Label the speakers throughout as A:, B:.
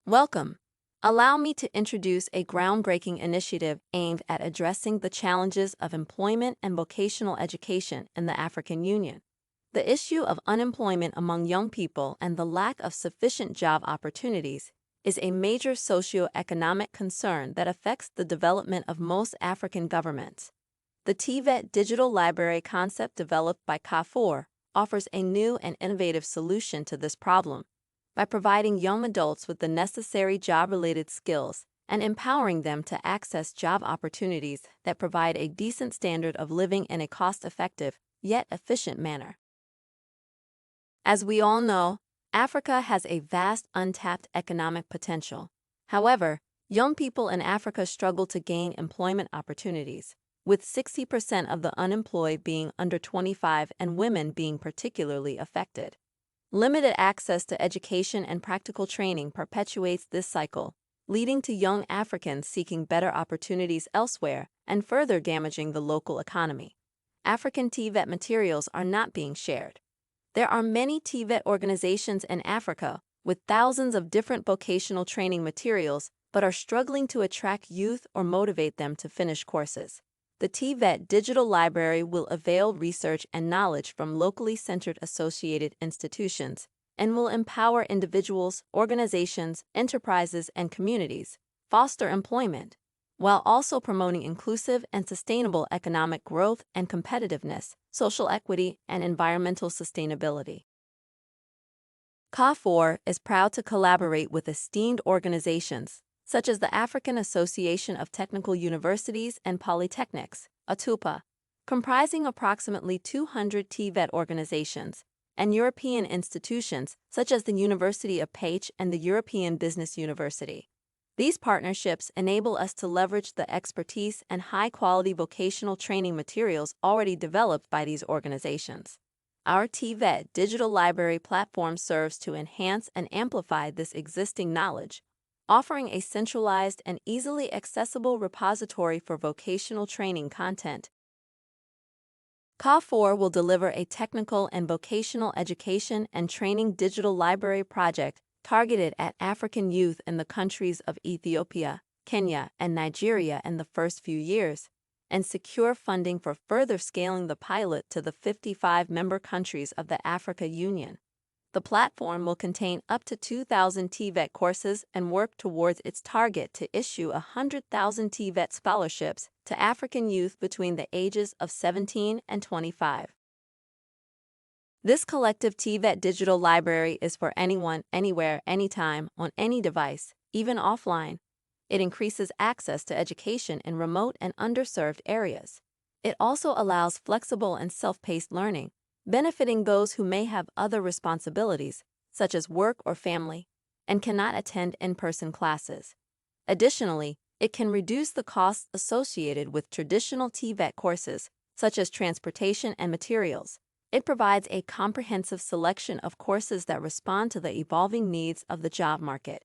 A: Welcome. Allow me to introduce a groundbreaking initiative aimed at addressing the challenges of employment and vocational education in the African Union. The issue of unemployment among young people and the lack of sufficient job opportunities is a major socio-economic concern that affects the development of most African governments. The Tvet digital library concept developed by CAFOR offers a new and innovative solution to this problem by providing young adults with the necessary job-related skills and empowering them to access job opportunities that provide a decent standard of living in a cost-effective, yet efficient manner. As we all know, Africa has a vast untapped economic potential. However, young people in Africa struggle to gain employment opportunities, with 60% of the unemployed being under 25 and women being particularly affected. Limited access to education and practical training perpetuates this cycle, leading to young Africans seeking better opportunities elsewhere and further damaging the local economy. African Tvet materials are not being shared. There are many Tvet organizations in Africa with thousands of different vocational training materials but are struggling to attract youth or motivate them to finish courses. The Tvet digital library will avail research and knowledge from locally centered associated institutions and will empower individuals, organizations, enterprises, and communities, foster employment, while also promoting inclusive and sustainable economic growth and competitiveness, social equity, and environmental sustainability. CAFOR is proud to collaborate with esteemed organizations such as the African Association of Technical Universities and Polytechnics, ATUPA, comprising approximately 200 Tvet organizations, and European institutions such as the University of Paich and the European Business University. These partnerships enable us to leverage the expertise and high-quality vocational training materials already developed by these organizations. Our Tvet digital library platform serves to enhance and amplify this existing knowledge, offering a centralized and easily accessible repository for vocational training content. CAFOR will deliver a technical and vocational education and training digital library project targeted at African youth in the countries of Ethiopia, Kenya, and Nigeria in the first few years, and secure funding for further scaling the pilot to the 55 member countries of the Africa Union. The platform will contain up to 2,000 Tvet courses and work towards its target to issue 100,000 Tvet scholarships to African youth between the ages of 17 and 25. This collective Tvet digital library is for anyone, anywhere, anytime, on any device, even offline. It increases access to education in remote and underserved areas. It also allows flexible and self-paced learning, benefiting those who may have other responsibilities, such as work or family, and cannot attend in-person classes. Additionally, it can reduce the costs associated with traditional Tvet courses, such as transportation and materials. It provides a comprehensive selection of courses that respond to the evolving needs of the job market.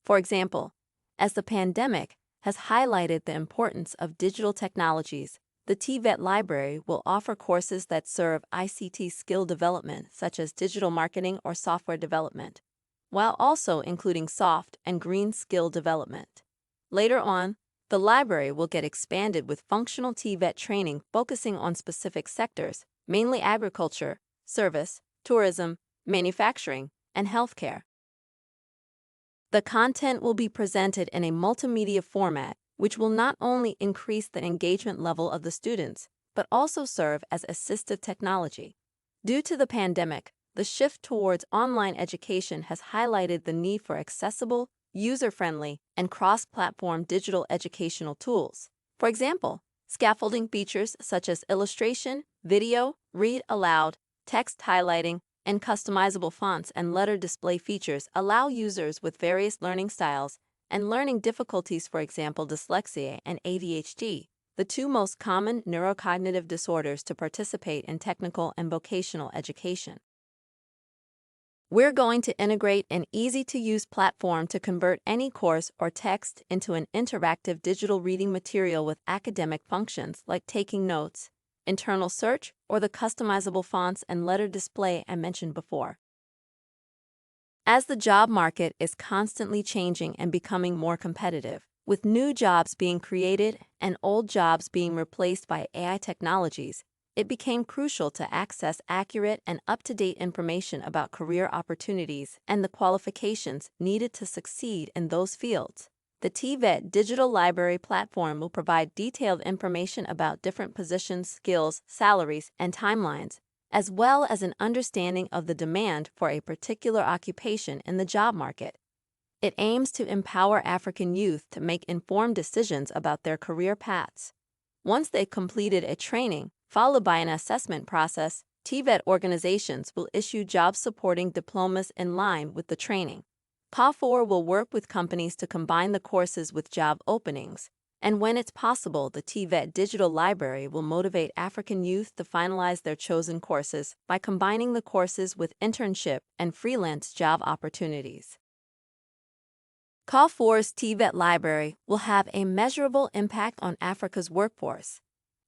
A: For example, as the pandemic has highlighted the importance of digital technologies, the Tvet library will offer courses that serve ICT skill development, such as digital marketing or software development, while also including soft and green skill development. Later on, the library will get expanded with functional Tvet training focusing on specific sectors, mainly agriculture, service, tourism, manufacturing, and healthcare. The content will be presented in a multimedia format, which will not only increase the engagement level of the students, but also serve as assistive technology. Due to the pandemic, the shift towards online education has highlighted the need for accessible, user-friendly, and cross-platform digital educational tools. For example, scaffolding features such as illustration, video, read aloud, text highlighting, and customizable fonts and letter display features allow users with various learning styles and learning difficulties, for example dyslexia and ADHD, the two most common neurocognitive disorders, to participate in technical and vocational education. We're going to integrate an easy-to-use platform to convert any course or text into an interactive digital reading material with academic functions like taking notes, internal search, or the customizable fonts and letter display I mentioned before. As the job market is constantly changing and becoming more competitive, with new jobs being created and old jobs being replaced by AI technologies, it became crucial to access accurate and up-to-date information about career opportunities and the qualifications needed to succeed in those fields. The Tvet digital library platform will provide detailed information about different positions, skills, salaries, and timelines, as well as an understanding of the demand for a particular occupation in the job market. It aims to empower African youth to make informed decisions about their career paths. Once they've completed a training, followed by an assessment process, Tvet organizations will issue job-supporting diplomas in line with the training. CA4 will work with companies to combine the courses with job openings, and when it's possible, the Tvet Digital Library will motivate African youth to finalize their chosen courses by combining the courses with internship and freelance job opportunities. CA4's Tvet Library will have a measurable impact on Africa's workforce.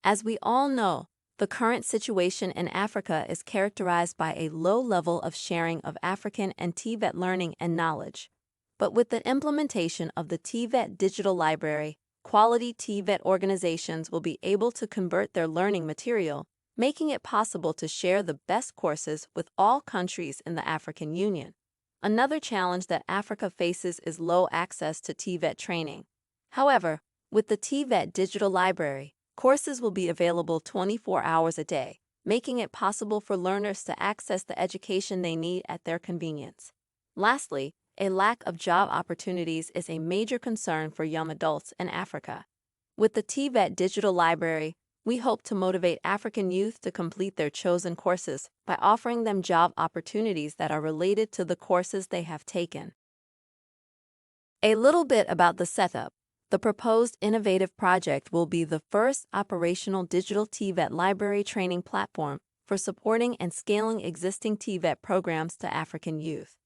A: As we all know, the current situation in Africa is characterized by a low level of sharing of African and Tvet learning and knowledge. But with the implementation of the Tvet Digital Library, quality Tvet organizations will be able to convert their learning material, making it possible to share the best courses with all countries in the African Union. Another challenge that Africa faces is low access to Tvet training. However, with the Tvet Digital Library, courses will be available 24 hours a day, making it possible for learners to access the education they need at their convenience. Lastly, a lack of job opportunities is a major concern for young adults in Africa. With the Tvet Digital Library, we hope to motivate African youth to complete their chosen courses by offering them job opportunities that are related to the courses they have taken. A little bit about the setup. The proposed innovative project will be the first operational digital Tvet library training platform for supporting and scaling existing Tvet programs to African youth.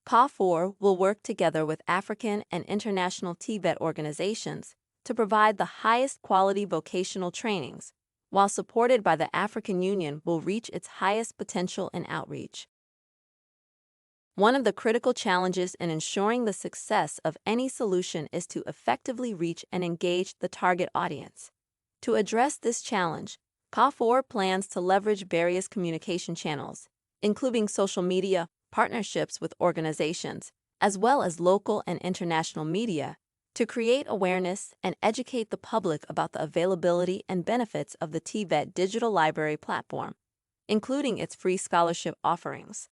A: CA4 will work together with African and international Tvet organizations to provide the highest quality vocational trainings, while supported by the African Union will reach its highest potential in outreach. One of the critical challenges in ensuring the success of any solution is to effectively reach and engage the target audience. To address this challenge, CA4 plans to leverage various communication channels, including social media, partnerships with organizations, as well as local and international media, to create awareness and educate the public about the availability and benefits of the Tvet Digital Library platform, including its free scholarship offerings.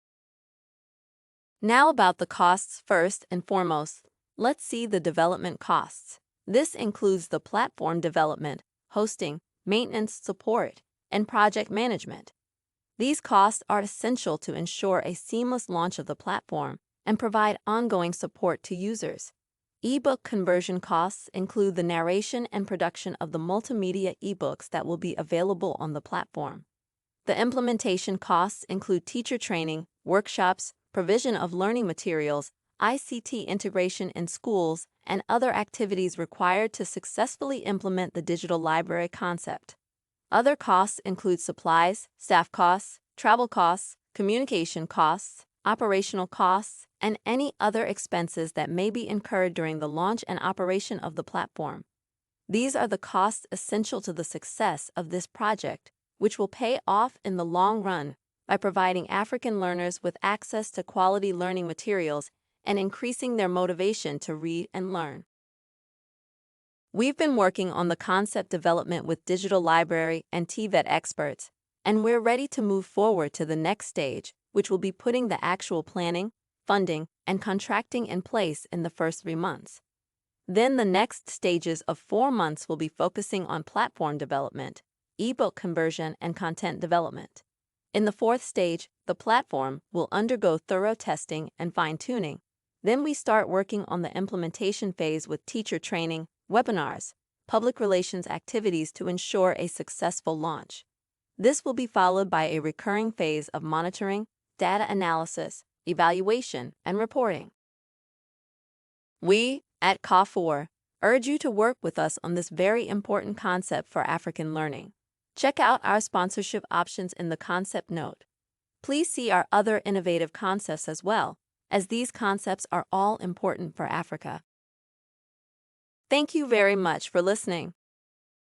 A: Now about the costs. First and foremost, let's see the development costs. This includes the platform development, hosting, maintenance, support, and project management. These costs are essential to ensure a seamless launch of the platform and provide ongoing support to users. Ebook conversion costs include the narration and production of the multimedia ebooks that will be available on the platform. The implementation costs include teacher training, workshops, provision of learning materials, ICT integration in schools, and other activities required to successfully implement the digital library concept. Other costs include supplies, staff costs, travel costs, communication costs, operational costs, and any other expenses that may be incurred during the launch and operation of the platform. These are the costs essential to the success of this project, which will pay off in the long run by providing African learners with access to quality learning materials and increasing their motivation to read and learn. We've been working on the concept development with digital library and Tvet experts, and we're ready to move forward to the next stage, which will be putting the actual planning, funding, and contracting in place in the first 3 months. Then the next stages of 4 months will be focusing on platform development, ebook conversion, and content development. In the 4th stage, the platform will undergo thorough testing and fine-tuning. Then we start working on the implementation phase with teacher training, webinars, public relations activities to ensure a successful launch. This will be followed by a recurring phase of monitoring, data analysis, evaluation, and reporting. We, at CA4, urge you to work with us on this very important concept for African learning. Check out our sponsorship options in the concept note. Please see our other innovative concepts as well, as these concepts are all important for Africa. Thank you very much for listening.